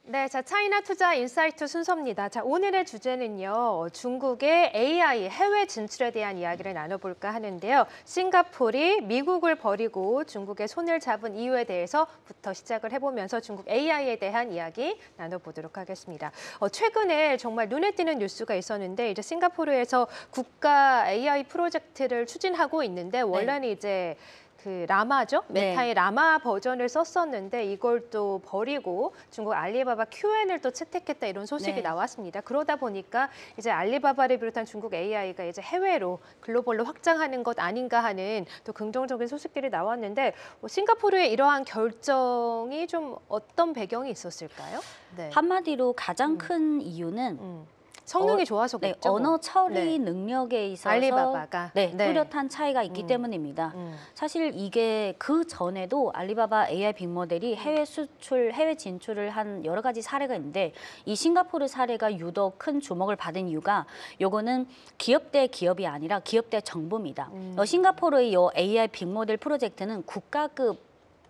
네, 자, 차이나 투자 인사이트 순서입니다. 자, 오늘의 주제는요, 중국의 AI 해외 진출에 대한 이야기를 나눠볼까 하는데요. 싱가포르이 미국을 버리고 중국의 손을 잡은 이유에 대해서부터 시작을 해보면서 중국 AI에 대한 이야기 나눠보도록 하겠습니다. 최근에 정말 눈에 띄는 뉴스가 있었는데, 이제 싱가포르에서 국가 AI 프로젝트를 추진하고 있는데, 원래는 이제 그 라마죠? 메타의 라마 버전을 썼었는데 이걸 또 버리고 중국 알리바바 QN을 또 채택했다 이런 소식이 나왔습니다. 그러다 보니까 이제 알리바바를 비롯한 중국 AI가 이제 해외로 글로벌로 확장하는 것 아닌가 하는 또 긍정적인 소식들이 나왔는데 싱가포르의 이러한 결정이 좀 어떤 배경이 있었을까요? 네. 한마디로 가장 큰 이유는 성능이 좋아서겠죠. 언어 처리 능력에 있어서 알리바바가 뚜렷한 차이가 있기 때문입니다. 사실 이게 그 전에도 알리바바 AI 빅모델이 해외 수출, 해외 진출을 한 여러 가지 사례가 있는데 이 싱가포르 사례가 유독 큰 주목을 받은 이유가 요거는 기업 대 기업이 아니라 기업 대 정부입니다. 싱가포르의 요 AI 빅모델 프로젝트는 국가급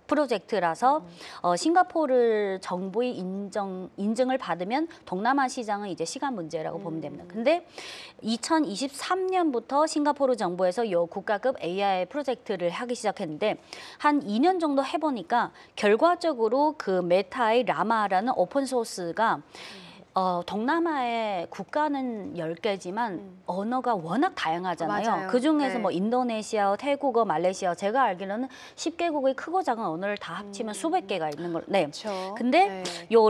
프로젝트라서 싱가포르 정부의 인증을 받으면 동남아 시장은 이제 시간 문제라고 보면 됩니다. 근데 2023년부터 싱가포르 정부에서 이 국가급 AI 프로젝트를 하기 시작했는데 한 2년 정도 해보니까 결과적으로 그 메타의 라마라는 오픈 소스가 동남아의 국가는 10개지만 언어가 워낙 다양하잖아요. 맞아요. 그중에서 뭐 인도네시아, 태국어, 말레이시아 제가 알기로는 10개국의 크고 작은 언어를 다 합치면 수백 개가 있는 걸. 그렇죠. 근데 요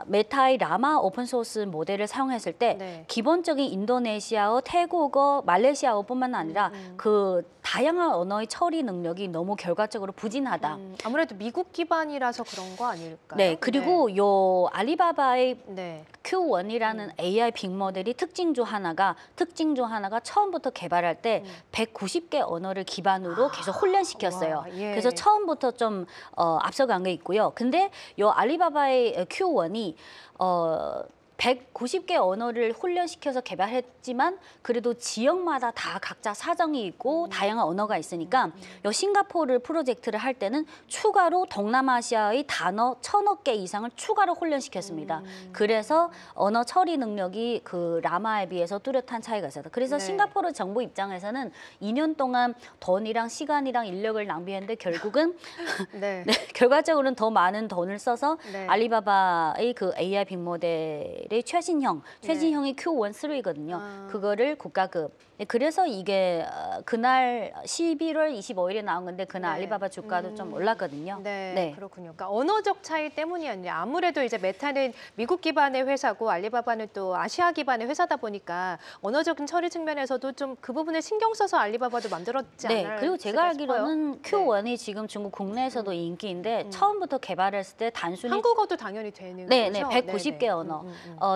메타의 라마 오픈 소스 모델을 사용했을 때 기본적인 인도네시아어, 태국어, 말레이시아어뿐만 아니라 그 다양한 언어의 처리 능력이 너무 결과적으로 부진하다. 아무래도 미국 기반이라서 그런 거 아닐까요? 네, 그리고 요 알리바바의 Q1이라는 AI 빅모델이 특징 중 하나가 처음부터 개발할 때 190개 언어를 기반으로 계속 훈련시켰어요. 와, 그래서 처음부터 좀 앞서간 게 있고요. 근데 요 알리바바의 Q1이 190개 언어를 훈련시켜서 개발했지만 그래도 지역마다 다 각자 사정이 있고 다양한 언어가 있으니까 이 싱가포르 프로젝트를 할 때는 추가로 동남아시아의 단어 1000여 개 이상을 추가로 훈련시켰습니다. 그래서 언어 처리 능력이 그 라마에 비해서 뚜렷한 차이가 있었다. 그래서 싱가포르 정부 입장에서는 2년 동안 돈이랑 시간이랑 인력을 낭비했는데 결국은 결과적으로는 더 많은 돈을 써서 알리바바의 그 AI 빅모델 최신형이 Q1, 3거든요. 그거를 국가급. 그래서 이게 그날 11월 25일에 나온 건데 그날 알리바바 주가도 좀 올랐거든요. 그렇군요. 그러니까 언어적 차이 때문이 아니라 아무래도 이제 메타는 미국 기반의 회사고 알리바바는 또 아시아 기반의 회사다 보니까 언어적인 처리 측면에서도 좀 그 부분을 신경 써서 알리바바도 만들었지 않을까 그리고 제가 알기로는 Q1이 지금 중국 국내에서도 인기인데 처음부터 개발했을 때 단순히 한국어도 당연히 되는 거죠? 190개 언어.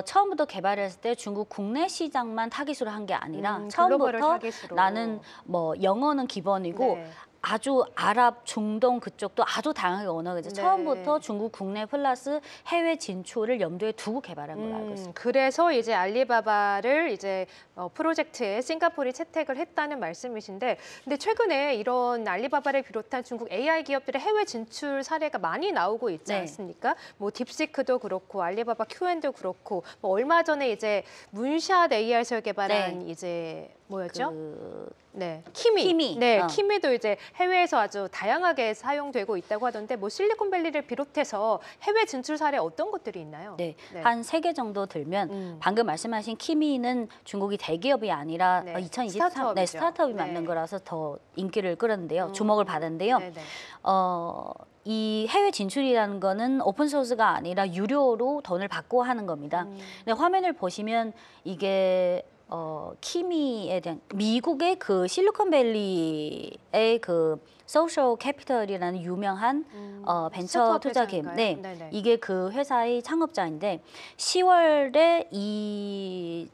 처음부터 개발했을 때 중국 국내 시장만 타깃으로 한 게 아니라 처음부터 나는 뭐 영어는 기본이고 아주 아랍, 중동 그쪽도 아주 다양하게 언어가 이제 처음부터 중국 국내 플러스 해외 진출을 염두에 두고 개발한 걸로 알고 있습니다. 그래서 이제 알리바바를 이제 프로젝트에 싱가포르이 채택을 했다는 말씀이신데, 근데 최근에 이런 알리바바를 비롯한 중국 AI 기업들의 해외 진출 사례가 많이 나오고 있지 않습니까? 뭐 딥시크도 그렇고 알리바바 QN도 그렇고, 뭐 얼마 전에 이제 문샷 AI에서 개발한 이제 뭐였죠? 키미. 키미도 이제 해외에서 아주 다양하게 사용되고 있다고 하던데 뭐 실리콘밸리를 비롯해서 해외 진출 사례 어떤 것들이 있나요? 한 3개 정도 들면 방금 말씀하신 키미는 중국이 대기업이 아니라 2023 스타트업이 만든 거라서 더 인기를 끌었는데요. 주목을 받았는데요. 이 해외 진출이라는 거는 오픈소스가 아니라 유료로 돈을 받고 하는 겁니다. 근데 화면을 보시면 이게 키미에 대한 미국의 그 실리콘밸리의 그 소셜 캐피털이라는 유명한 벤처 투자 기업. 이게 그 회사의 창업자인데 10월에 이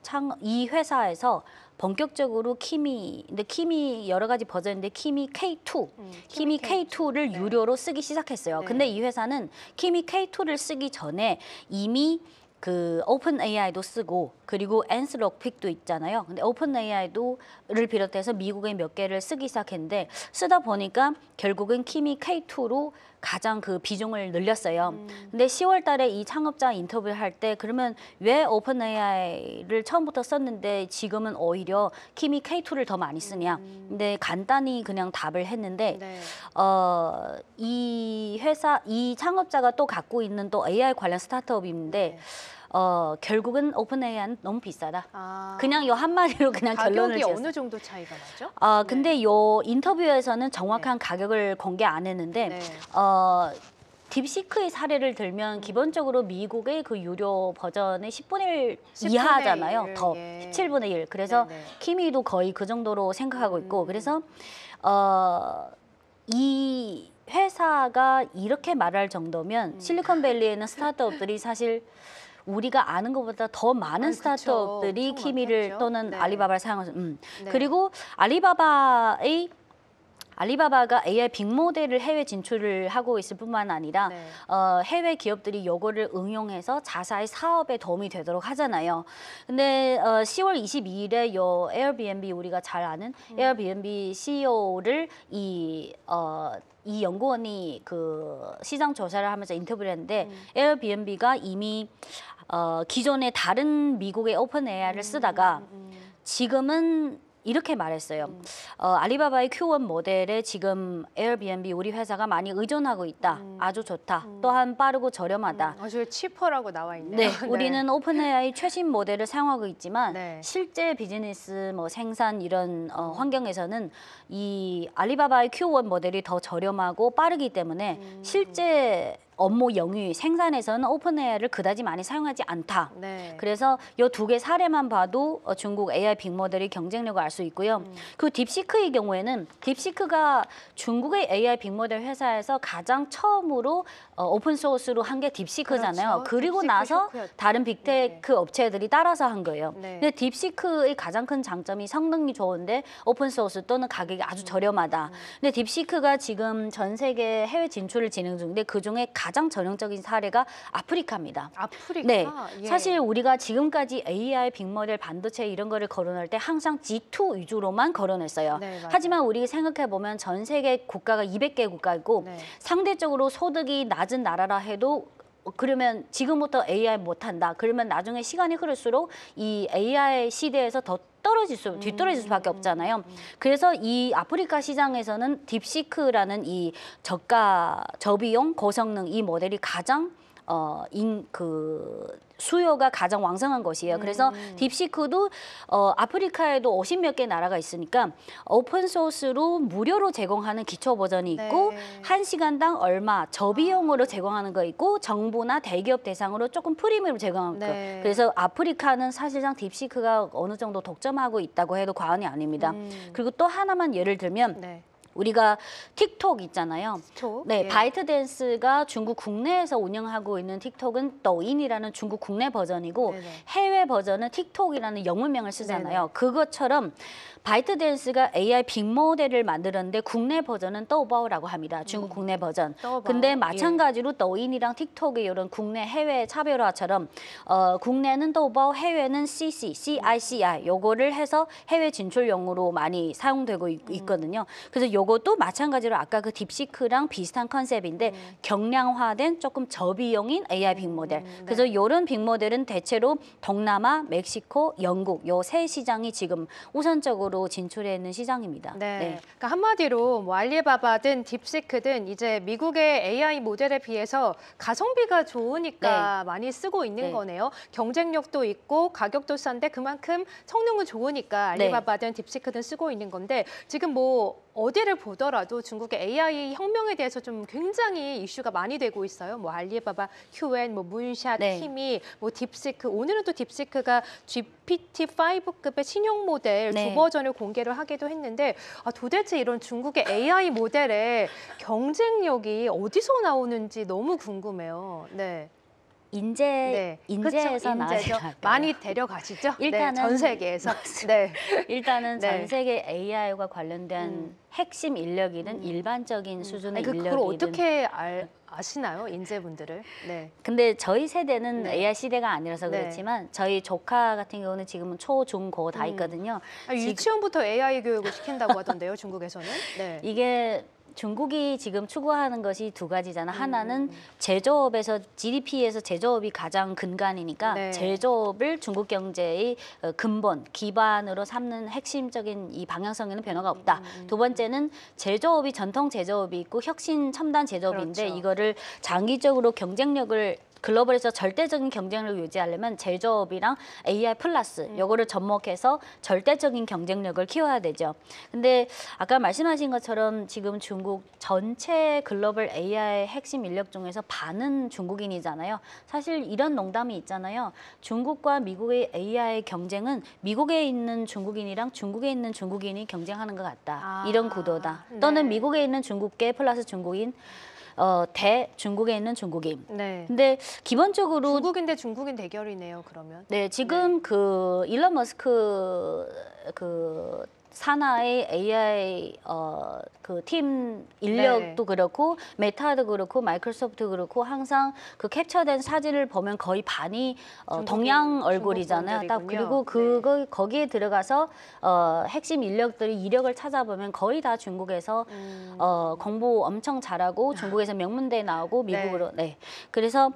회사에서 본격적으로 근데 키미 여러 가지 버전인데 키미 K2, 키미 K2를 유료로 쓰기 시작했어요. 근데 이 회사는 키미 K2를 쓰기 전에 이미 그 오픈 AI도 쓰고 그리고 앤스록픽도 있잖아요. 근데 오픈 AI를 비롯해서 미국의 몇 개를 쓰기 시작했는데 쓰다 보니까 결국은 키미 K2로 가장 그 비중을 늘렸어요. 근데 10월 달에 이 창업자 인터뷰를 할 때 그러면 왜 오픈 AI를 처음부터 썼는데 지금은 오히려 키미 K2를 더 많이 쓰냐. 근데 간단히 그냥 답을 했는데 네. 이 창업자가 또 갖고 있는 또 AI 관련 스타트업인데 네. 결국은 오픈 AI는 너무 비싸다. 아. 그냥 요 한마디로 그냥 결론을 가격이 지었어요. 어느 정도 차이가 나죠? 근데 요 인터뷰에서는 정확한 가격을 공개 안 했는데 네. 딥시크의 사례를 들면 기본적으로 미국의 그 유료 버전의 10분의 1 10분의 이하잖아요. 1, 더 예. 17분의 1. 그래서 네네. 키미도 거의 그 정도로 생각하고 있고 그래서 이 회사가 이렇게 말할 정도면 실리콘밸리에는 스타트업들이 사실 우리가 아는 것보다 더 많은 그쵸. 스타트업들이 엄청 키미를 많겠죠. 또는 네. 알리바바를 사용하죠. 네. 그리고 알리바바가 AI 빅모델을 해외 진출을 하고 있을 뿐만 아니라 네. 해외 기업들이 요거를 응용해서 자사의 사업에 도움이 되도록 하잖아요. 근데 10월 22일에 요 에어비앤비 우리가 잘 아는 에어비앤비 CEO를 이 연구원이 그 시장 조사를 하면서 인터뷰를 했는데 에어비앤비가 이미 기존의 다른 미국의 오픈 AI를 쓰다가 지금은 이렇게 말했어요. 알리바바의 Q1 모델에 지금 에어비앤비 우리 회사가 많이 의존하고 있다. 아주 좋다. 또한 빠르고 저렴하다. 아주 치퍼라고 나와 있네요. 네, 우리는 오픈 AI 최신 모델을 사용하고 있지만 네. 실제 비즈니스 뭐 생산 이런 환경에서는 이 알리바바의 Q1 모델이 더 저렴하고 빠르기 때문에 실제 업무 영위 생산에서는 오픈 AI를 그다지 많이 사용하지 않다. 네. 그래서 이 두 개 사례만 봐도 중국 AI 빅모델의 경쟁력을 알 수 있고요. 그 딥시크의 경우에는 딥시크가 중국의 AI 빅모델 회사에서 가장 처음으로 오픈 소스로 한 게 딥시크잖아요. 그렇죠. 그리고 딥시크 나서 쇼크였죠. 다른 빅테크 업체들이 따라서 한 거예요. 네. 근데 딥시크의 가장 큰 장점이 성능이 좋은데 오픈 소스 또는 가격이 아주 저렴하다. 근데 딥시크가 지금 전 세계 해외 진출을 진행 중인데 그중에 가장 전형적인 사례가 아프리카입니다. 아프리카. 네, 예. 사실 우리가 지금까지 AI 빅모델 반도체 이런 거를 거론할 때 항상 G2 위주로만 거론했어요. 네, 맞아요. 하지만 우리 생각해 보면 전 세계 국가가 200개 국가이고 네. 상대적으로 소득이 낮은 나라라 해도 그러면 지금부터 AI 못한다. 그러면 나중에 시간이 흐를수록 이 AI 시대에서 더 뒤떨어질 수밖에 없잖아요. 그래서 이 아프리카 시장에서는 딥시크라는 이 저비용 고성능 이 모델이 가장 수요가 가장 왕성한 것이에요. 그래서 딥시크도 아프리카에도 50몇 개 나라가 있으니까 오픈 소스로 무료로 제공하는 기초 버전이 있고 네. 1시간당 얼마 저비용으로 제공하는 거 있고 정부나 대기업 대상으로 조금 프리미엄으로 제공하는 거. 네. 그래서 아프리카는 사실상 딥시크가 어느 정도 독점하고 있다고 해도 과언이 아닙니다. 그리고 또 하나만 예를 들면 네. 우리가 틱톡 있잖아요. 틱톡? 네, 예. 바이트댄스가 중국 국내에서 운영하고 있는 틱톡은抖音이라는 중국 국내 버전이고 네네. 해외 버전은 틱톡이라는 영문명을 쓰잖아요. 네네. 그것처럼 바이트댄스가 AI 빅모델을 만들었는데 국내 버전은 떠오바오라고 합니다. 중국 국내 버전. 떠오바오. 근데 마찬가지로抖音이랑 틱톡의 이런 국내 해외 차별화처럼 국내는 떠오바오, 해외는 CICI 요거를 해서 해외 진출용으로 많이 사용되고 있거든요. 그래서 요것도 마찬가지로 아까 그 딥시크랑 비슷한 컨셉인데 경량화된 조금 저비용인 AI 빅모델. 그래서 이런 빅모델은 대체로 동남아, 멕시코, 영국 요 세 시장이 지금 우선적으로 진출해 있는 시장입니다. 네. 그러니까 한마디로 뭐 알리바바든 딥시크든 이제 미국의 AI 모델에 비해서 가성비가 좋으니까 많이 쓰고 있는 네. 거네요. 경쟁력도 있고 가격도 싼데 그만큼 성능은 좋으니까 알리바바든 딥시크든 쓰고 있는 건데 지금 뭐 어디를 보더라도 중국의 AI 혁명에 대해서 좀 굉장히 이슈가 많이 되고 있어요. 뭐 알리바바, Q&, 뭐 문샷, 네. 키미, 뭐 딥시크. 오늘은 또 딥시크가 GPT-5급의 신형 모델 네. 두 버전을 공개를 하기도 했는데 도대체 이런 중국의 AI 모델의 경쟁력이 어디서 나오는지 너무 궁금해요. 네. 인재에서 그쵸, 나오지 인재죠. 않을까요? 많이 데려가시죠? 일단은 네, 전 세계에서. 네. 일단은 네. 전 세계 AI와 관련된 핵심 인력이든 일반적인 수준의 그걸 인력이든 어떻게 아시나요? 인재분들을? 네. 근데 저희 세대는 네. AI 시대가 아니라서 네. 그렇지만 저희 조카 같은 경우는 지금은 초, 중, 고 다 있거든요. 유치원부터 AI 교육을 시킨다고 하던데요, 중국에서는. 네. 이게 중국이 지금 추구하는 것이 두 가지잖아. 하나는 제조업에서 GDP에서 제조업이 가장 근간이니까 네. 제조업을 중국 경제의 근본, 기반으로 삼는 핵심적인 이 방향성에는 변화가 없다. 두 번째는 제조업이 전통 제조업이 있고 혁신 첨단 제조업인데 그렇죠. 이거를 장기적으로 경쟁력을 글로벌에서 절대적인 경쟁력을 유지하려면 제조업이랑 AI 플러스 요거를 접목해서 절대적인 경쟁력을 키워야 되죠. 근데 아까 말씀하신 것처럼 지금 중국 전체 글로벌 AI 핵심 인력 중에서 반은 중국인이잖아요. 사실 이런 농담이 있잖아요. 중국과 미국의 AI 경쟁은 미국에 있는 중국인이랑 중국에 있는 중국인이 경쟁하는 것 같다. 이런 구도다. 또는 미국에 있는 중국계 플러스 중국인 대 중국에 있는 중국인. 네. 근데 기본적으로 중국인 대 중국인 대결이네요. 그러면. 네, 지금 그 일론 머스크 그 산하의 AI 그 팀 인력도 그렇고 메타도 그렇고 마이크로소프트 그렇고 항상 그 캡처된 사진을 보면 거의 반이 동양 얼굴이잖아요. 딱 그리고 그거 거기에 들어가서 핵심 인력들이 이력을 찾아보면 거의 다 중국에서 공부 엄청 잘하고 중국에서 명문대 나오고 미국으로 네. 그래서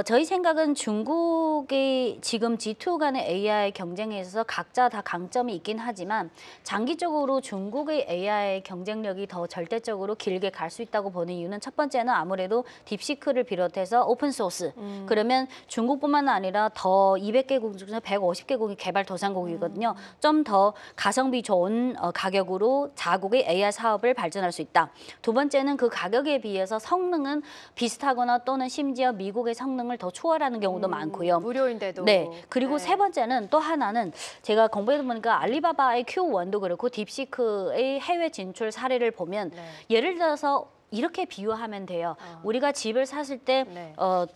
저희 생각은 중국이 지금 G2 간의 AI 경쟁에 있어서 각자 다 강점이 있긴 하지만 장기적으로 중국의 AI 경쟁력이 더 절대적으로 길게 갈 수 있다고 보는 이유는 첫 번째는 아무래도 딥시크를 비롯해서 오픈소스. 그러면 중국뿐만 아니라 더 200개국 중에서 150개국이 개발 도상국이거든요. 좀 더 가성비 좋은 가격으로 자국의 AI 사업을 발전할 수 있다. 두 번째는 그 가격에 비해서 성능은 비슷하거나 또는 심지어 미국의 성능을 더 초월하는 경우도 많고요. 무료인데도. 네. 그리고 세 번째는 또 하나는 제가 공부해서 보니까 알리바바의 Q1도 그렇고 딥시크의 해외 진출 사례를 보면 예를 들어서 이렇게 비유하면 돼요. 우리가 집을 샀을 때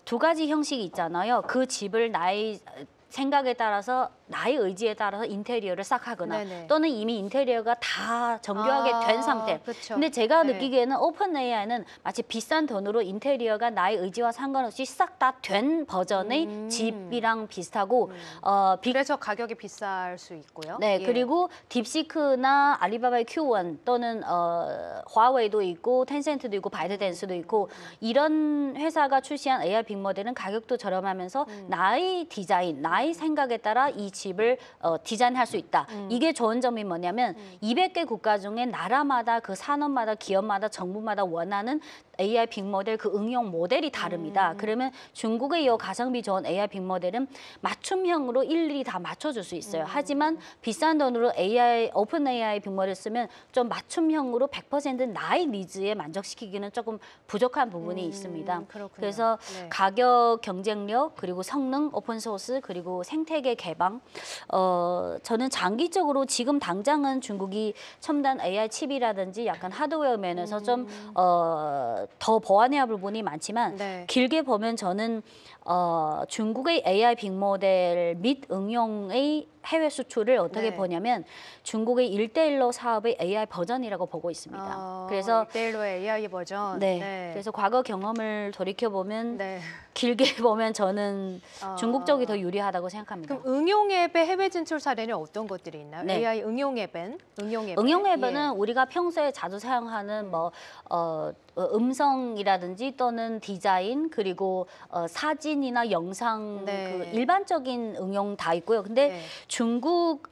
두 가지 형식이 있잖아요. 그 집을 나의 생각에 따라서 나의 의지에 따라서 인테리어를 싹 하거나 또는 이미 인테리어가 다 정교하게 된 상태. 그쵸. 근데 제가 느끼기에는 오픈 AI는 마치 비싼 돈으로 인테리어가 나의 의지와 상관없이 싹 다 된 버전의 집이랑 비슷하고 그래서 가격이 비쌀 수 있고요. 네, 그리고 딥시크나 알리바바의 Q1 또는 화웨이도 있고 텐센트도 있고 바이트댄스도 있고 이런 회사가 출시한 AI 빅모델은 가격도 저렴하면서 나의 디자인, 나의 생각에 따라 이 집을 디자인할 수 있다. 이게 좋은 점이 뭐냐면 200개 국가 중에 나라마다 그 산업마다 기업마다 정부마다 원하는 AI 빅모델 그 응용 모델이 다릅니다. 그러면 중국의 이 가성비 좋은 AI 빅모델은 맞춤형으로 일일이 다 맞춰줄 수 있어요. 하지만 비싼 돈으로 AI, 오픈 AI 빅모델 쓰면 좀 맞춤형으로 100% 나의 니즈에 만족시키기는 조금 부족한 부분이 있습니다. 그렇군요. 그래서 가격 경쟁력 그리고 성능, 오픈소스 그리고 생태계 개방 저는 장기적으로 지금 당장은 중국이 첨단 AI 칩이라든지 약간 하드웨어 면에서 좀 더 보완해야 할 부분이 많지만 길게 보면 저는 중국의 AI 빅모델 및 응용의 해외 수출을 어떻게 보냐면 중국의 1대1로 사업의 AI 버전이라고 보고 있습니다. 그래서 1대1로의 AI 버전. 그래서 과거 경험을 돌이켜보면 길게 보면 저는 중국 쪽이 더 유리하다고 생각합니다. 그럼 응용 앱의 해외 진출 사례는 어떤 것들이 있나요? AI 응용 앱은? 응용 앱은 우리가 평소에 자주 사용하는 뭐 음성이라든지 또는 디자인 그리고 사진이나 영상 그 일반적인 응용 다 있고요. 근데 중국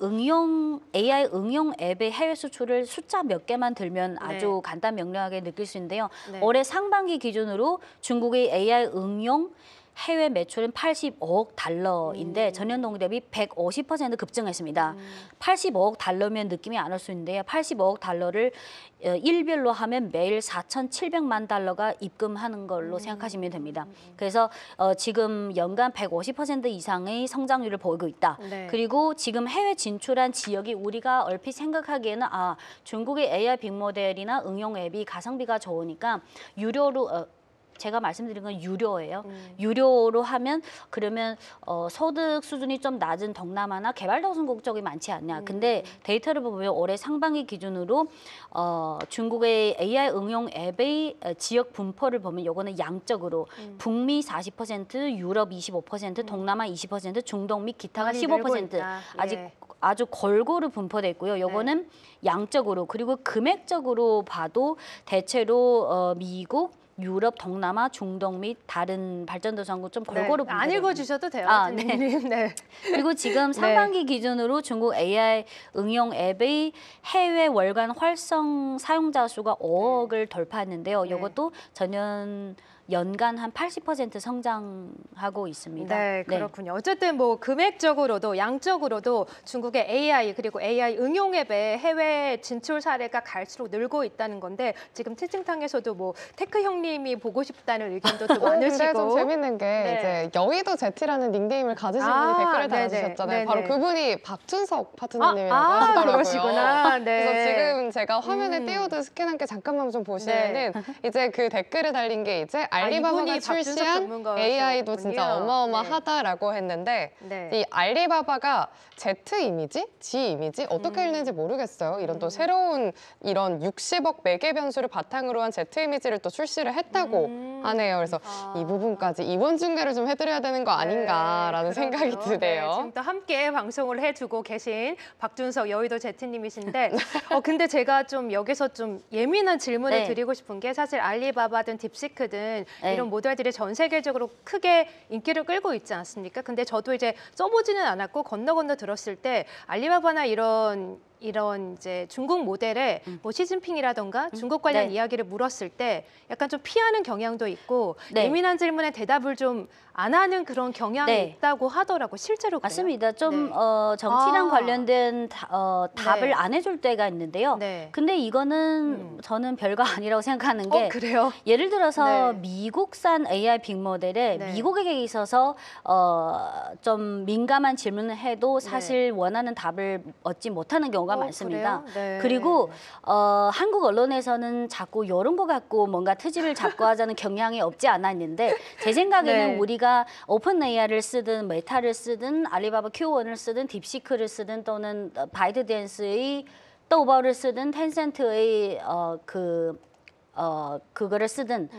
AI 응용 앱의 해외 수출을 숫자 몇 개만 들면 아주 간단 명료하게 느낄 수 있는데요. 올해 상반기 기준으로 중국의 AI 응용 해외 매출은 85억 달러인데 전년 동기 대비 150% 급증했습니다. 85억 달러면 느낌이 안 올 수 있는데요. 85억 달러를 일별로 하면 매일 4,700만 달러가 입금하는 걸로 생각하시면 됩니다. 그래서 지금 연간 150% 이상의 성장률을 보이고 있다. 그리고 지금 해외 진출한 지역이 우리가 얼핏 생각하기에는 중국의 AI 빅모델이나 응용 앱이 가성비가 좋으니까 유료로 제가 말씀드린 건 유료예요. 유료로 하면 그러면 소득 수준이 좀 낮은 동남아나 개발도상국 쪽이 많지 않냐. 근데 데이터를 보면 올해 상반기 기준으로 중국의 AI 응용 앱의 지역 분포를 보면 요거는 양적으로 북미 40%, 유럽 25%, 동남아 20%, 중동 및 기타가 15% 아직 예. 아주 골고루 분포돼 있고요. 요거는 양적으로 그리고 금액적으로 봐도 대체로 미국, 유럽, 동남아, 중동 및 다른 발전도상국 좀 골고루 안 읽어주셔도 돼요. 네. 네. 그리고 지금 상반기 기준으로 중국 AI 응용 앱의 해외 월간 활성 사용자 수가 5억을 돌파했는데요. 이것도 전년 연간 한 80% 성장하고 있습니다. 네, 그렇군요. 어쨌든 뭐 금액적으로도 양적으로도 중국의 AI 그리고 AI 응용 앱의 해외 진출 사례가 갈수록 늘고 있다는 건데 지금 채팅창에서도 뭐 테크 형님이 보고 싶다는 의견도 또 많으시고. 근데 좀 재밌는 게 이제 여의도 제티라는 닉네임을 가지신 분이 댓글을 달아주셨잖아요. 바로 그분이 박준석 파트너님이라고 하시더라고요. 그러시구나. 네. 그래서 지금 제가 화면에 띄워둔 스캔 함께 잠깐만 좀 보시면은 이제 그 댓글을 달린 게 이제 알리바바가 출시한 AI도 진짜 어마어마하다라고 했는데 이 알리바바가 Z 이미지, G 이미지 어떻게 읽는지 모르겠어요. 이런 또 새로운 이런 60억 매개 변수를 바탕으로 한 Z 이미지를 또 출시를 했다고 하네요. 그래서 이 부분까지 이번 중계를 좀 해드려야 되는 거 아닌가라는 생각이 드네요. 지금 또 함께 방송을 해주고 계신 박준석 여의도 제트님이신데 근데 제가 좀 여기서 좀 예민한 질문을 드리고 싶은 게 사실 알리바바든 딥시크든 이런 모델들이 전 세계적으로 크게 인기를 끌고 있지 않습니까? 근데 저도 이제 써보지는 않았고 건너 들었을 때 알리바바나 이런 이제 중국 모델에 뭐 시진핑이라던가 중국 관련 이야기를 물었을 때 약간 좀 피하는 경향도 있고 예민한 질문에 대답을 좀 안 하는 그런 경향이 있다고 하더라고. 실제로 그래요? 맞습니다. 좀 정치랑 관련된 답을 안 해줄 때가 있는데요. 근데 이거는 저는 별거 아니라고 생각하는 게 그래요? 예를 들어서 미국산 AI 빅모델에 미국에게 있어서 좀 민감한 질문을 해도 사실 원하는 답을 얻지 못하는 경우가 많습니다. 그리고 한국 언론에서는 자꾸 이런 거 갖고 뭔가 트집을 잡고 하자는 경향이 없지 않아 있는데 제 생각에는 우리가 오픈 AI를 쓰든 메타를 쓰든 알리바바 Q1을 쓰든 딥시크를 쓰든 또는 바이트댄스의 또우버를 쓰든 텐센트의 그거를 쓰든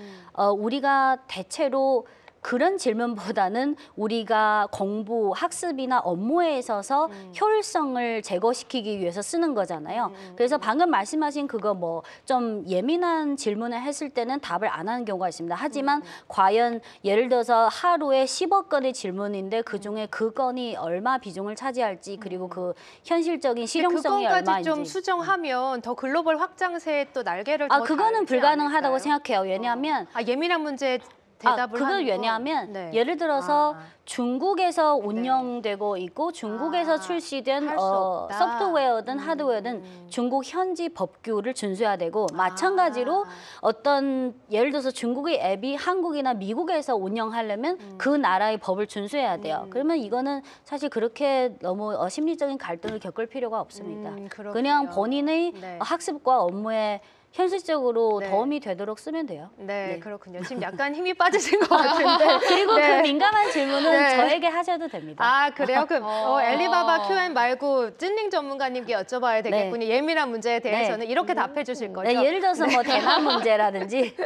우리가 대체로 그런 질문보다는 우리가 공부, 학습이나 업무에 있어서 효율성을 제고시키기 위해서 쓰는 거잖아요. 그래서 방금 말씀하신 그거 뭐 좀 예민한 질문을 했을 때는 답을 안 하는 경우가 있습니다. 하지만 과연 예를 들어서 하루에 10억 건의 질문인데 그중에 그 건이 얼마 비중을 차지할지 그리고 그 현실적인 실용성이 얼마인지. 그건까지 좀 수정하면 더 글로벌 확장세에 또 날개를 더 그거는 불가능하다고 생각해요. 왜냐하면 예민한 문제 대답을 그걸 왜냐하면 예를 들어서 중국에서 운영되고 있고 중국에서 출시된 소프트웨어든 하드웨어든 중국 현지 법규를 준수해야 되고 마찬가지로 어떤 예를 들어서 중국의 앱이 한국이나 미국에서 운영하려면 그 나라의 법을 준수해야 돼요. 그러면 이거는 사실 그렇게 너무 심리적인 갈등을 겪을 필요가 없습니다. 그냥 본인의 학습과 업무에 현실적으로 도움이 되도록 쓰면 돼요. 네, 그렇군요. 지금 약간 힘이 빠지신 것 같은데. 그리고 그 민감한 질문은 저에게 하셔도 됩니다. 그래요? 그럼 알리바바 Q&A 말고 찐링 전문가님께 여쭤봐야 되겠군요. 예민한 문제에 대해서는 이렇게 답해 주실 거죠? 예를 들어서 뭐 대만 문제라든지.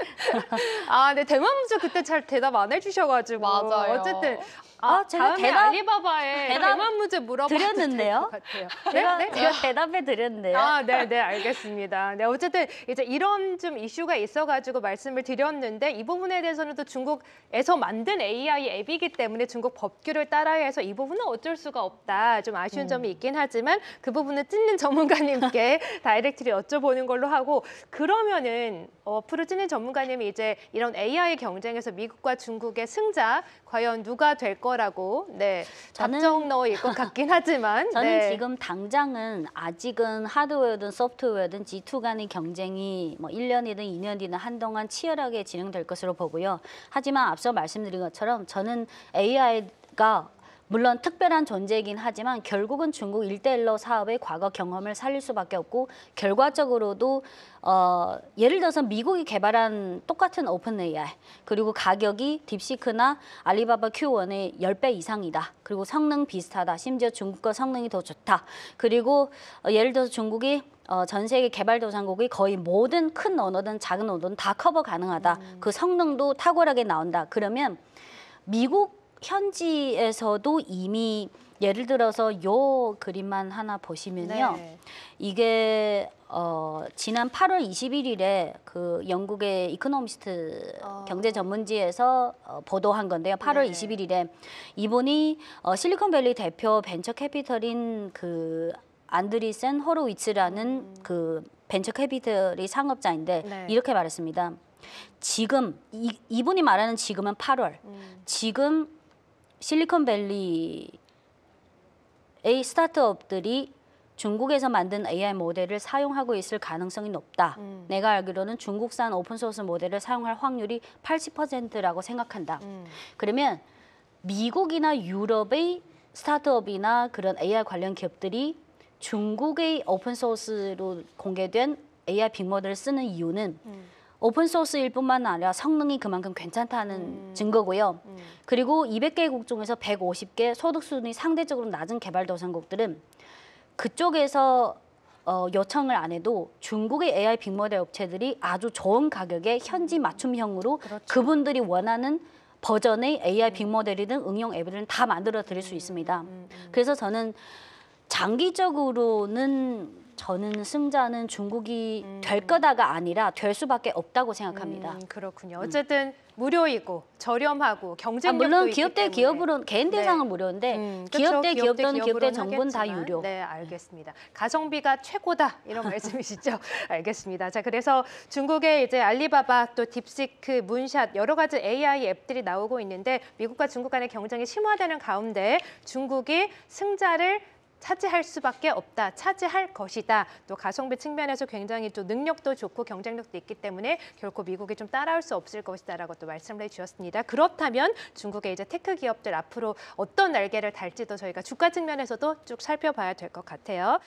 네, 대만 문제 그때 잘 대답 안 해주셔가지고. 맞아요. 어쨌든 제가 알리바바에 대만 문제 드렸는데요. 제가 대답해 드렸는데요. 네, 알겠습니다. 네, 어쨌든 이제 이런 좀 이슈가 있어가지고 말씀을 드렸는데 이 부분에 대해서는 또 중국에서 만든 AI 앱이기 때문에 중국 법규를 따라야 해서 이 부분은 어쩔 수가 없다. 좀 아쉬운 점이 있긴 하지만 그 부분은 찐린 전문가님께 다이렉트리 여쭤보는 걸로 하고 그러면은 앞으로 찐린 전문가님이 이제 이런 AI 경쟁에서 미국과 중국의 승자 과연 누가 될 거라고 답정너일 것 같긴 하지만 저는 지금 당장은 아직은 하드웨어든 소프트웨어든 G2 간의 경쟁이 뭐 1년이든 2년 뒤는 한동안 치열하게 진행될 것으로 보고요. 하지만 앞서 말씀드린 것처럼 저는 AI가 물론 특별한 존재이긴 하지만 결국은 중국 1대1로 사업의 과거 경험을 살릴 수밖에 없고 결과적으로도 예를 들어서 미국이 개발한 똑같은 오픈 AI 그리고 가격이 딥시크나 알리바바 Q1의 10배 이상이다. 그리고 성능 비슷하다. 심지어 중국 거 성능이 더 좋다. 그리고 예를 들어서 중국이 전 세계 개발도상국이 거의 모든 큰 언어든 작은 언어든 다 커버 가능하다. 그 성능도 탁월하게 나온다. 그러면 미국 현지에서도 이미 예를 들어서 요 그림만 하나 보시면요. 네. 이게 지난 8월 21일에 그 영국의 이코노미스트 경제 전문지에서 보도한 건데요. 8월 네. 21일에 이분이 실리콘밸리 대표 벤처 캐피털인 그 안드리센 호로위츠라는 그 벤처 캐피털이 상업자인데 네. 이렇게 말했습니다. 지금 이분이 말하는 지금은 8월. 지금 실리콘밸리의 스타트업들이 중국에서 만든 AI 모델을 사용하고 있을 가능성이 높다. 내가 알기로는 중국산 오픈소스 모델을 사용할 확률이 80%라고 생각한다. 그러면 미국이나 유럽의 스타트업이나 그런 AI 관련 기업들이 중국의 오픈소스로 공개된 AI 빅모델을 쓰는 이유는 오픈소스일 뿐만 아니라 성능이 그만큼 괜찮다는 증거고요. 그리고 200개국 중에서 150개 소득 수준이 상대적으로 낮은 개발도상국들은 그쪽에서 요청을 안 해도 중국의 AI 빅모델 업체들이 아주 좋은 가격에 현지 맞춤형으로 그렇죠. 그분들이 원하는 버전의 AI 빅모델이든 응용 앱이든 다 만들어 드릴 수 있습니다. 그래서 저는 장기적으로는 저는 승자는 중국이 될 거다가 아니라 될 수밖에 없다고 생각합니다. 그렇군요. 어쨌든 무료이고 저렴하고 경쟁력도 물론 있기 기업 대 때문에. 기업으로는 개인 대상은 무료인데 기업 대 기업 또는 기업 대 정부는 다 유료. 네, 알겠습니다. 가성비가 최고다 이런 말씀이시죠? 알겠습니다. 자, 그래서 중국의 이제 알리바바 또 딥시크, 문샷 여러 가지 AI 앱들이 나오고 있는데 미국과 중국 간의 경쟁이 심화되는 가운데 중국이 승자를 차지할 수밖에 없다, 차지할 것이다. 또 가성비 측면에서 굉장히 또 능력도 좋고 경쟁력도 있기 때문에 결코 미국이 좀 따라올 수 없을 것이다라고 또 말씀을 해주셨습니다. 그렇다면 중국의 이제 테크 기업들 앞으로 어떤 날개를 달지도 저희가 주가 측면에서도 쭉 살펴봐야 될 것 같아요.